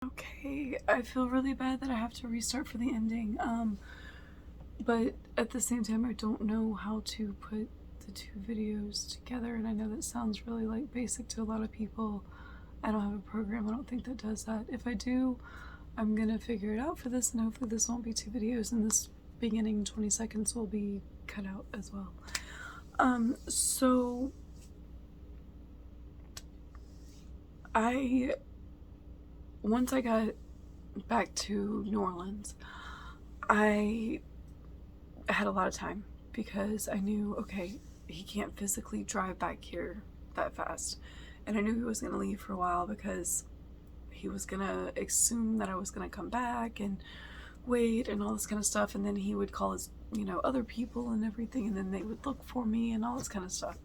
Okay, I feel really bad that I have to restart for the ending, but at the same time I don't know how to put the two videos together, and I know that sounds really like basic to a lot of people. I don't have a program, I don't think that does that. If I do, I'm gonna figure it out for this, and hopefully this won't be two videos, and this beginning 20 seconds will be cut out as well. So once I got back to New Orleans, I had a lot of time because I knew, okay, he can't physically drive back here that fast. And I knew he was going to leave for a while because he was going to assume that I was going to come back and wait and all this kind of stuff. And then he would call his, other people and everything. And then they would look for me and all this kind of stuff.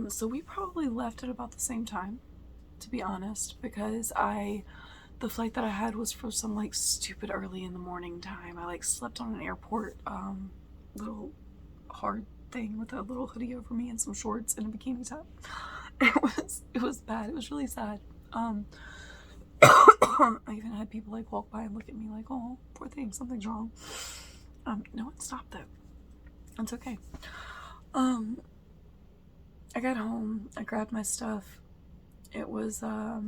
So we probably left at about the same time, to be honest, because the flight that I had was for some like stupid early in the morning time. I like slept on an airport little hard thing with a little hoodie over me and some shorts and a bikini top. It was bad. It was really sad. I even had people like walk by and look at me like, oh, poor thing, something's wrong. No one stopped though. It's okay. I got home, I grabbed my stuff. It was like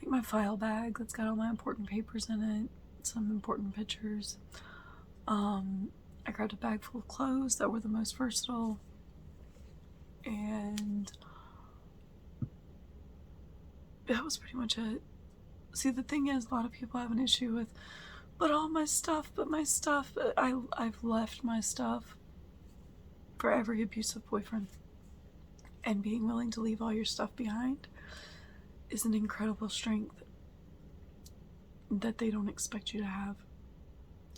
my file bag that's got all my important papers in it, some important pictures. I grabbed a bag full of clothes that were the most versatile, and that was pretty much it. See, the thing is, a lot of people have an issue with, but my stuff, I've left my stuff for every abusive boyfriend. And being willing to leave all your stuff behind is an incredible strength that they don't expect you to have.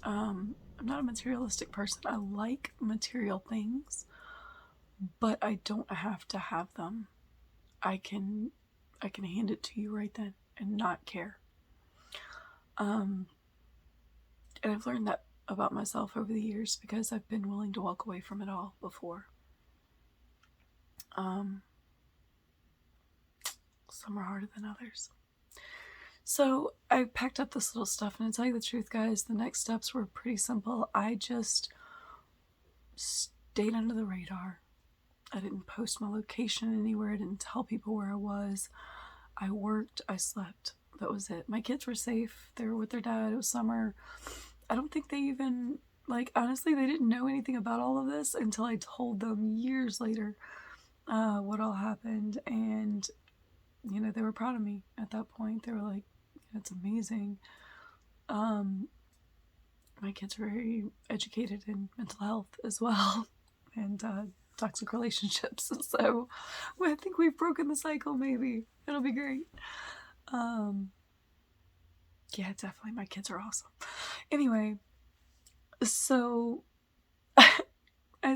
I'm not a materialistic person. I like material things, but I don't have to have them. I can hand it to you right then and not care. And I've learned that about myself over the years because I've been willing to walk away from it all before. Some are harder than others. So I packed up this little stuff, and to tell you the truth, guys, the next steps were pretty simple. I just stayed under the radar. I didn't post my location anywhere. I didn't tell people where I was. I worked, I slept. That was it. My kids were safe. They were with their dad. It was summer. I don't think they even, honestly, they didn't know anything about all of this until I told them years later what all happened. And, they were proud of me at that point. They were like, it's amazing. My kids are very educated in mental health as well and toxic relationships. So I think we've broken the cycle, maybe. It'll be great. Yeah, definitely. My kids are awesome. Anyway, so I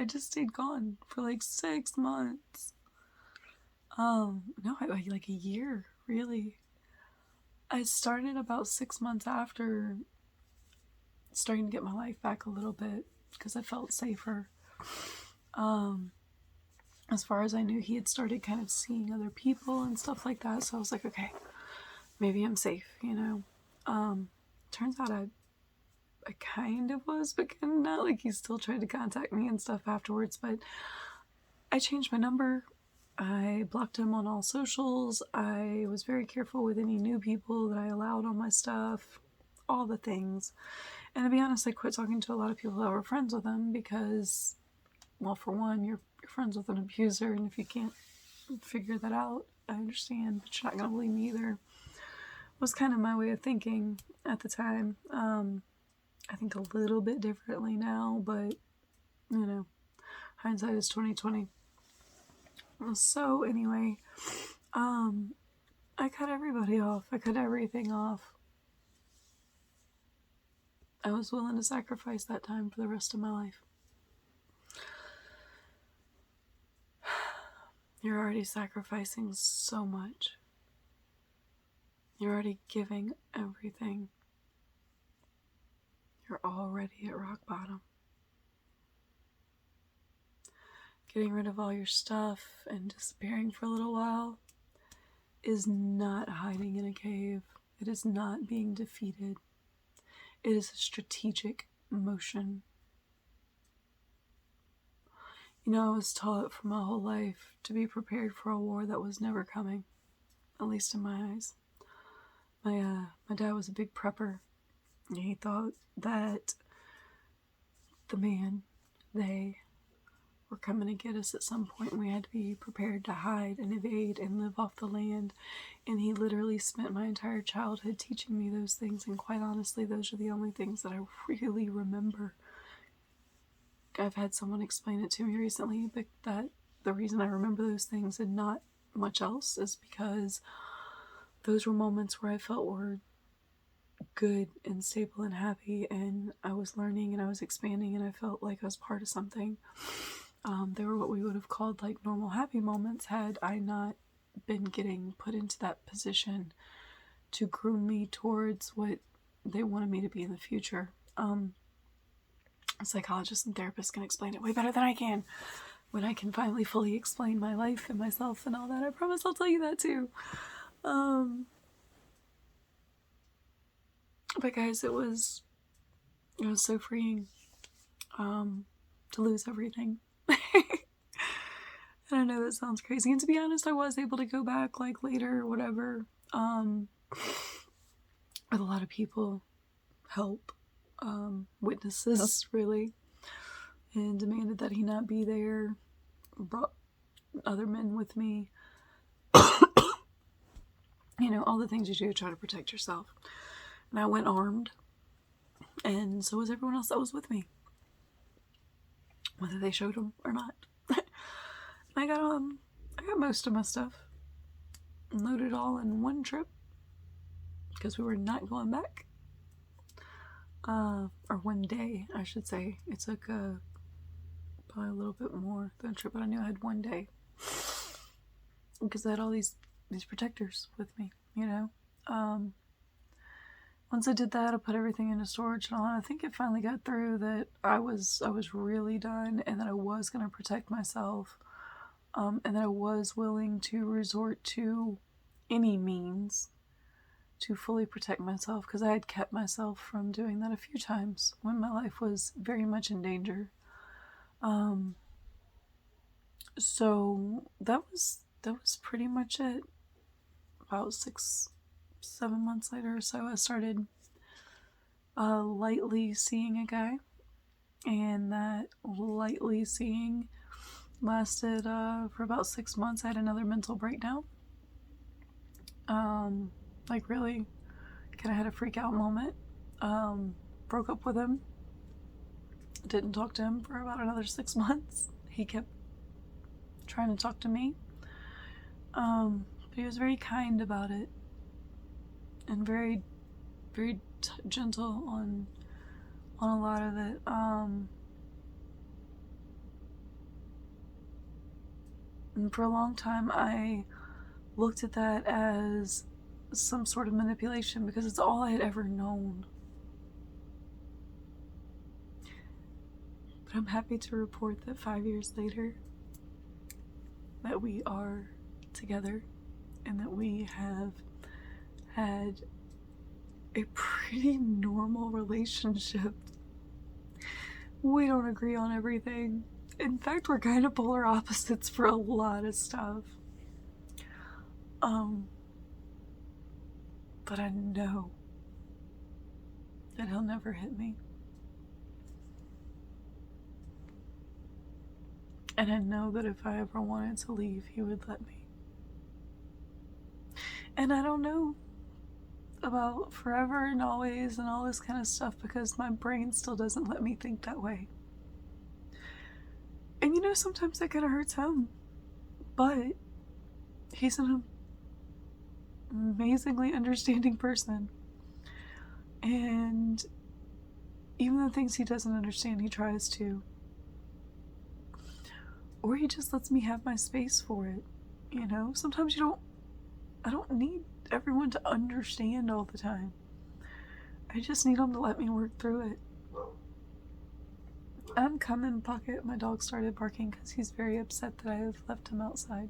just stayed gone for like 6 months. No, like a year, really. I started about 6 months after starting to get my life back a little bit because I felt safer. As far as I knew, he had started kind of seeing other people and stuff like that. So I was like, okay, maybe I'm safe, Turns out I kind of was, but kind of not. Like, he still tried to contact me and stuff afterwards, but I changed my number. I blocked him on all socials. I was very careful with any new people that I allowed on my stuff, all the things. And to be honest, I quit talking to a lot of people that were friends with him because, well, for one, you're friends with an abuser, and if you can't figure that out, I understand, but you're not going to believe me either. Was kind of my way of thinking at the time. I think a little bit differently now, but, hindsight is 20/20. So anyway, I cut everybody off. I cut everything off. I was willing to sacrifice that time for the rest of my life. You're already sacrificing so much. You're already giving everything. You're already at rock bottom. Getting rid of all your stuff and disappearing for a little while is not hiding in a cave. It is not being defeated. It is a strategic motion. You know, I was taught for my whole life to be prepared for a war that was never coming, at least in my eyes. My dad was a big prepper, and he thought that they were coming to get us at some point, and we had to be prepared to hide and evade and live off the land. And he literally spent my entire childhood teaching me those things, and quite honestly, those are the only things that I really remember. I've had someone explain it to me recently, but that the reason I remember those things and not much else is because those were moments where I felt were good and stable and happy, and I was learning and I was expanding, and I felt like I was part of something. They were what we would have called like normal happy moments had I not been getting put into that position to groom me towards what they wanted me to be in the future. Psychologists and therapists can explain it way better than I can. When I can finally fully explain my life and myself and all that, I promise I'll tell you that too. But guys, it was so freeing to lose everything. And I know that sounds crazy, and to be honest, I was able to go back like later or whatever, with a lot of people, help, witnesses really, and demanded that he not be there, brought other men with me. You know, all the things you do to try to protect yourself. And I went armed, and so was everyone else that was with me, whether they showed them or not. I got most of my stuff loaded all in one trip because we were not going back. Or one day, I should say. It took probably a little bit more than a trip, but I knew I had one day because I had all these protectors with me, you know. Once I did that, I put everything into storage and all, and I think it finally got through that I was really done, and that I was going to protect myself, and that I was willing to resort to any means to fully protect myself, because I had kept myself from doing that a few times when my life was very much in danger. So that was pretty much it. About 6-7 months later or so, I started lightly seeing a guy, and that lightly seeing lasted for about 6 months. I had another mental breakdown. Like really kind of had a freak out moment. Broke up with him. Didn't talk to him for about another 6 months. He kept trying to talk to me. But he was very kind about it, and very, very gentle on a lot of it. And for a long time, I looked at that as some sort of manipulation because it's all I had ever known. But I'm happy to report that 5 years later, that we are together, and that we have had a pretty normal relationship. We don't agree on everything. In fact, we're kind of polar opposites for a lot of stuff. But I know that he'll never hit me. And I know that if I ever wanted to leave, he would let me. And I don't know about forever and always and all this kind of stuff, because my brain still doesn't let me think that way. And you know, sometimes that kind of hurts him. But he's an amazingly understanding person. And even the things he doesn't understand, he tries to. Or he just lets me have my space for it. You know, sometimes I don't need everyone to understand all the time. I just need them to let me work through it. I'm coming, Pocket. My dog started barking because he's very upset that I have left him outside.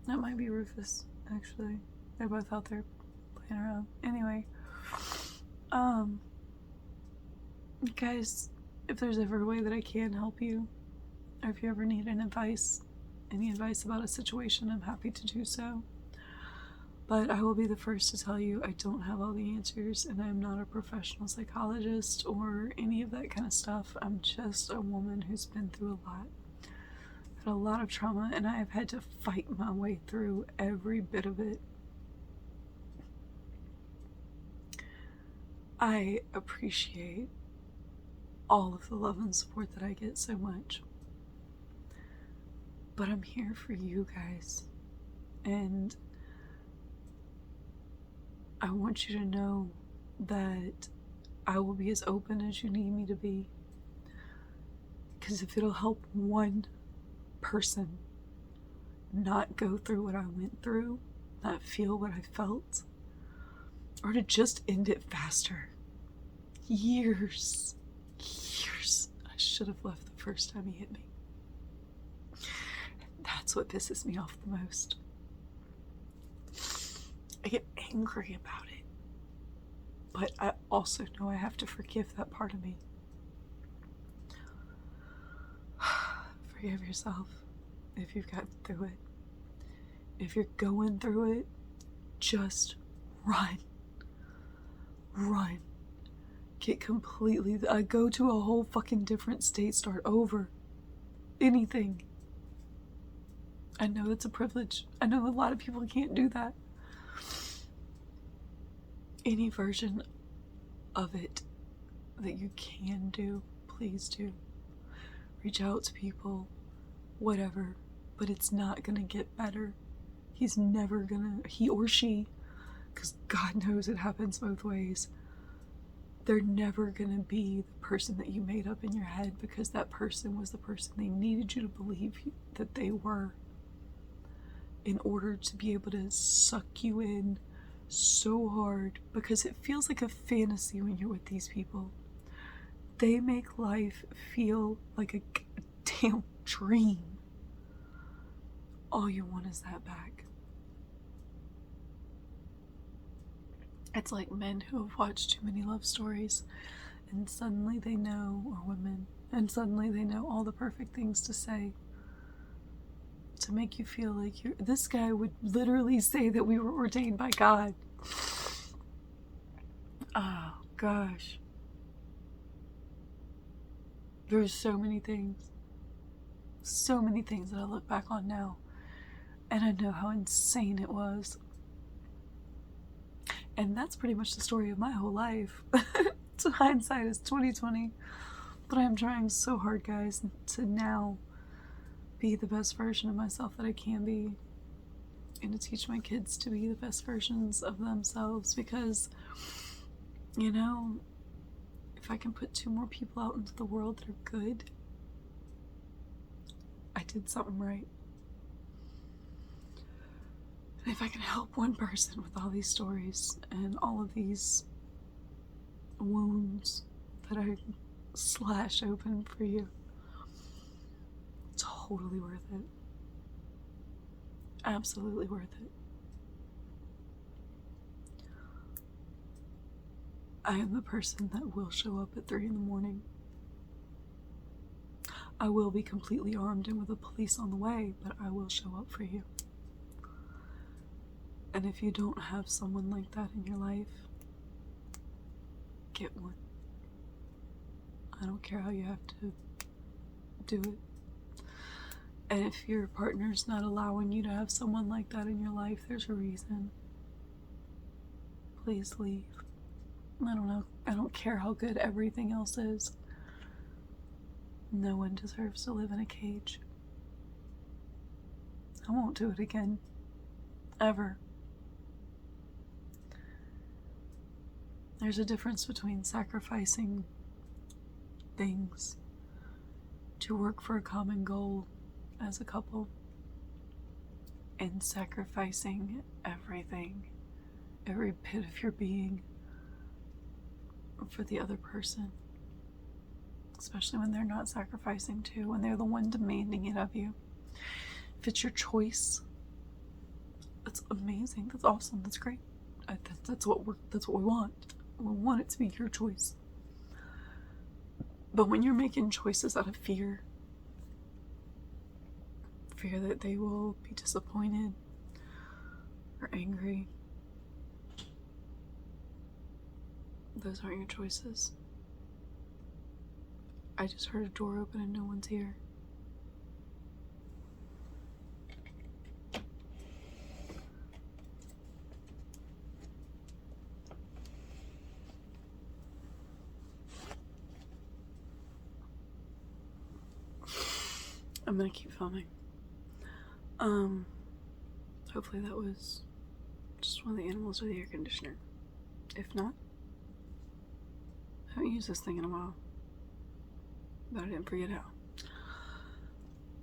That might be Rufus, actually. They're both out there playing around. Anyway, guys, if there's ever a way that I can help you, or if you ever need any advice about a situation, I'm happy to do so. But I will be the first to tell you I don't have all the answers, and I'm not a professional psychologist or any of that kind of stuff. I'm just a woman who's been through a lot. Had a lot of trauma, and I have had to fight my way through every bit of it. I appreciate all of the love and support that I get so much. But I'm here for you guys. And I want you to know that I will be as open as you need me to be. Because if it'll help one person not go through what I went through, not feel what I felt, or to just end it faster. Years. I should have left the first time he hit me. That's what pisses me off the most. I get angry about it. But I also know I have to forgive that part of me. Forgive yourself if you've gotten through it. If you're going through it, just run. Run. Get completely, go to a whole fucking different state, start over. Anything. I know it's a privilege. I know a lot of people can't do that. Any version of it that you can do, please do. Reach out to people, whatever, but it's not gonna get better. He's never gonna, he or she, because God knows it happens both ways, they're never gonna be the person that you made up in your head, because that person was the person they needed you to believe that they were in order to be able to suck you in so hard, because it feels like a fantasy when you're with these people. They make life feel like a damn dream. All you want is that back. It's like men who have watched too many love stories, and suddenly they know, or women, and suddenly they know all the perfect things to say to make you feel like this guy would literally say that we were ordained by God. Oh, gosh. There's so many things that I look back on now, and I know how insane it was. And that's pretty much the story of my whole life. Hindsight is 2020, but I'm trying so hard, guys, to now be the best version of myself that I can be, and to teach my kids to be the best versions of themselves, because, you know, if I can put 2 more people out into the world that are good, I did something right. And if I can help one person with all these stories and all of these wounds that I slash open for you, totally worth it. Absolutely worth it. I am the person that will show up at 3 in the morning. I will be completely armed and with a police on the way, but I will show up for you. And if you don't have someone like that in your life, get one. I don't care how you have to do it. And if your partner's not allowing you to have someone like that in your life, there's a reason. Please leave. I don't know. I don't care how good everything else is. No one deserves to live in a cage. I won't do it again. Ever. There's a difference between sacrificing things to work for a common goal as a couple and sacrificing everything, every bit of your being for the other person. Especially when they're not sacrificing too, when they're the one demanding it of you. If it's your choice, That's amazing. That's awesome. That's great. That's what we want. We want it to be your choice. But when you're making choices out of fear that they will be disappointed or angry, those aren't your choices. I just heard a door open and no one's here. I'm gonna keep filming. Hopefully that was just one of the animals or the air conditioner. If not, I haven't used this thing in a while, but I didn't forget how.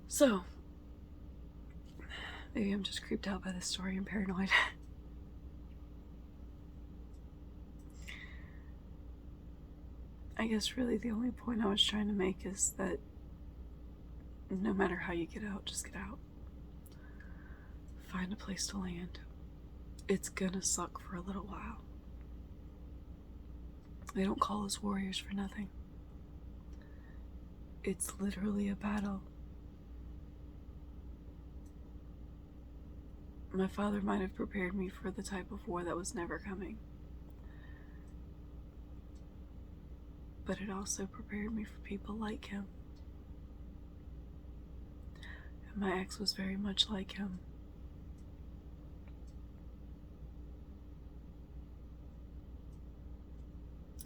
So, maybe I'm just creeped out by this story and paranoid. I guess really the only point I was trying to make is that no matter how you get out, just get out. Find a place to land. It's gonna suck for a little while. They don't call us warriors for nothing. It's literally a battle. My father might have prepared me for the type of war that was never coming. But it also prepared me for people like him. And my ex was very much like him.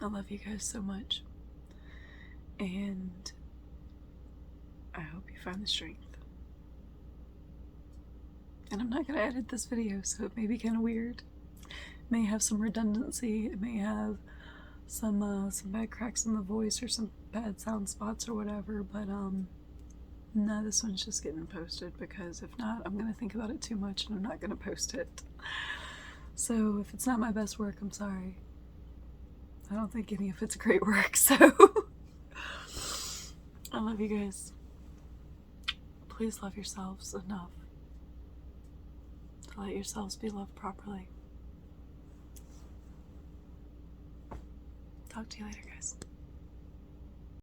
I love you guys so much. And I hope you find the strength. And I'm not going to edit this video, so it may be kind of weird. It may have some redundancy. It may have some bad cracks in the voice or some bad sound spots or whatever, but no, this one's just getting posted, because if not, I'm going to think about it too much and I'm not going to post it. So if it's not my best work, I'm sorry. I don't think any of it's great work, so I love you guys. Please love yourselves enough to let yourselves be loved properly. Talk to you later, guys.